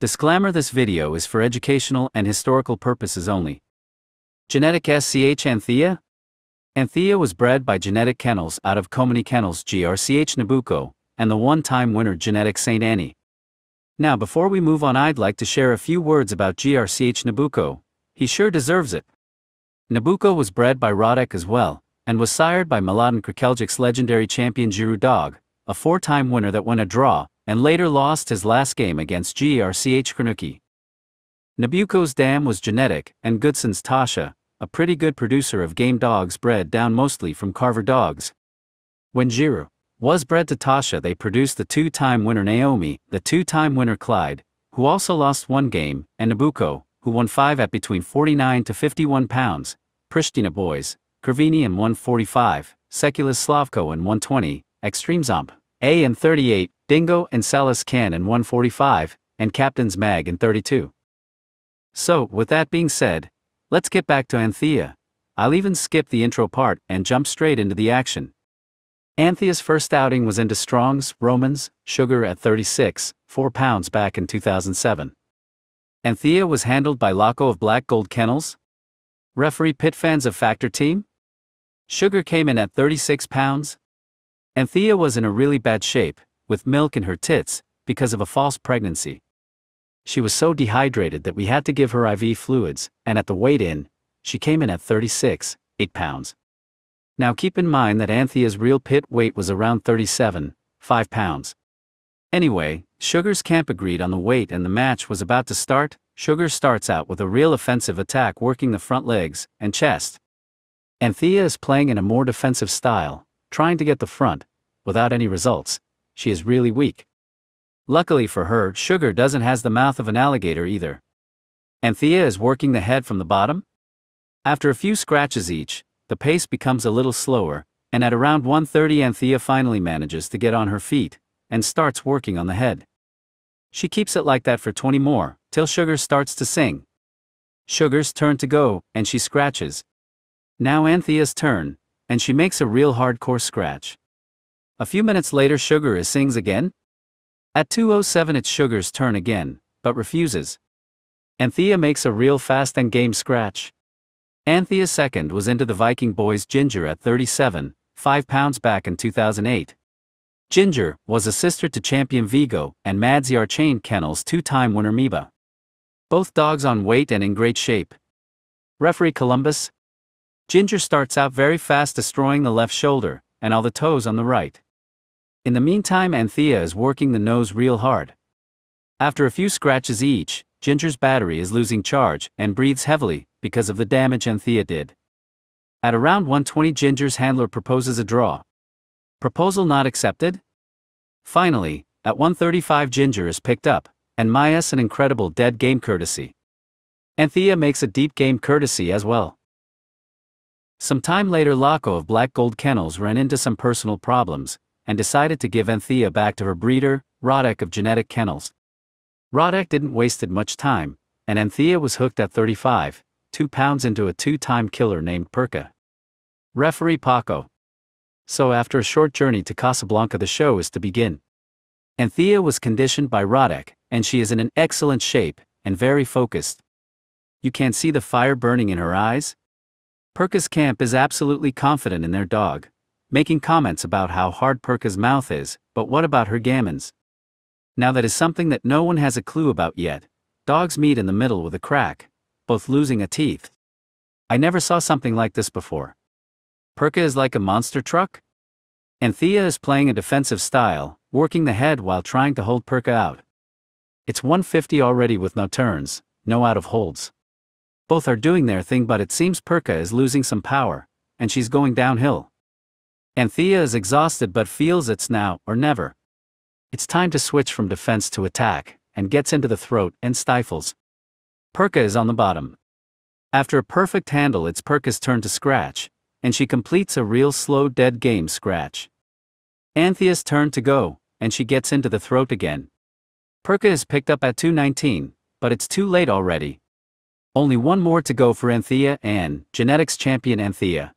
Disclaimer: this video is for educational and historical purposes only. Genetic SCH Anthea? Anthea was bred by Genetic Kennels out of Komani Kennels GRCH Nabucco, and the one-time winner Genetic St. Annie. Now before we move on, I'd like to share a few words about GRCH Nabucco. He sure deserves it. Nabucco was bred by Rodek as well, and was sired by Mladen Krakeljic's legendary champion Giroud dog, a four-time winner that won a draw, and later lost his last game against GRCH Kranuki. Nabucco's dam was Genetic, and Goodson's Tasha, a pretty good producer of game dogs bred down mostly from Carver dogs. When Giroud was bred to Tasha, they produced the two-time winner Naomi, the two-time winner Clyde, who also lost one game, and Nabucco, who won 5 at between 49 to 51 pounds, Pristina Boys, Kervini and 145, Seculas Slavko and 120, Extreme Zomp, A and 38, Dingo and Salas Can and 145, and Captain's Mag and 32. So, with that being said, let's get back to Anthea. I'll even skip the intro part and jump straight into the action. Anthea's first outing was into Strong's, Romans, Sugar at 36, 4 pounds back in 2007. Anthea was handled by Laco of Black Gold Kennels. Referee Pit Fans of Factor Team. Sugar came in at 36 pounds. Anthea was in a really bad shape, with milk in her tits, because of a false pregnancy. She was so dehydrated that we had to give her IV fluids, and at the weigh-in, she came in at 36, 8 pounds. Now keep in mind that Anthea's real pit weight was around 37, 5 pounds. Anyway, Sugar's camp agreed on the weight and the match was about to start. Sugar starts out with a real offensive attack working the front legs and chest. Anthea is playing in a more defensive style, trying to get the front, without any results. She is really weak. Luckily for her, Sugar doesn't has the mouth of an alligator either. Anthea is working the head from the bottom. After a few scratches each, the pace becomes a little slower, and at around 1:30 Anthea finally manages to get on her feet, and starts working on the head. She keeps it like that for 20 more, till Sugar starts to sing. Sugar's turn to go, and she scratches. Now Anthea's turn, and she makes a real hardcore scratch. A few minutes later Sugar sings again. At 2:07 it's Sugar's turn again, but refuses. Anthea makes a real fast and game scratch. Anthea's second was into the Viking Boys Ginger at 37, 5 pounds back in 2008. Ginger was a sister to champion Vigo and Madziar Chain Kennels two-time winner Meba. Both dogs on weight and in great shape. Referee Columbus. Ginger starts out very fast, destroying the left shoulder, and all the toes on the right. In the meantime Anthea is working the nose real hard. After a few scratches each, Ginger's battery is losing charge and breathes heavily because of the damage Anthea did. At around 1:20 Ginger's handler proposes a draw. Proposal not accepted. Finally, at 1:35 Ginger is picked up, and Maya's an incredible dead game courtesy. Anthea makes a deep game courtesy as well. Some time later Laco of Black Gold Kennels ran into some personal problems, and decided to give Anthea back to her breeder, Rodek of Genetic Kennels. Rodek didn't waste much time, and Anthea was hooked at 35, 2 pounds into a two-time killer named Perka. Referee Paco. So after a short journey to Casablanca the show is to begin. Anthea was conditioned by Rodek, and she is in an excellent shape, and very focused. You can't see the fire burning in her eyes? Perka's camp is absolutely confident in their dog, making comments about how hard Perka's mouth is, but what about her gammons? Now that is something that no one has a clue about yet. Dogs meet in the middle with a crack, both losing a teeth. I never saw something like this before. Perka is like a monster truck? Anthea is playing a defensive style, working the head while trying to hold Perka out. It's 150 already with no turns, no out of holds. Both are doing their thing, but it seems Perka is losing some power, and she's going downhill. Anthea is exhausted but feels it's now or never. It's time to switch from defense to attack, and gets into the throat and stifles. Perka is on the bottom. After a perfect handle it's Perka's turn to scratch, and she completes a real slow dead game scratch. Anthea's turn to go, and she gets into the throat again. Perka is picked up at 2:19, but it's too late already. Only one more to go for Anthea and Genetics champion Anthea.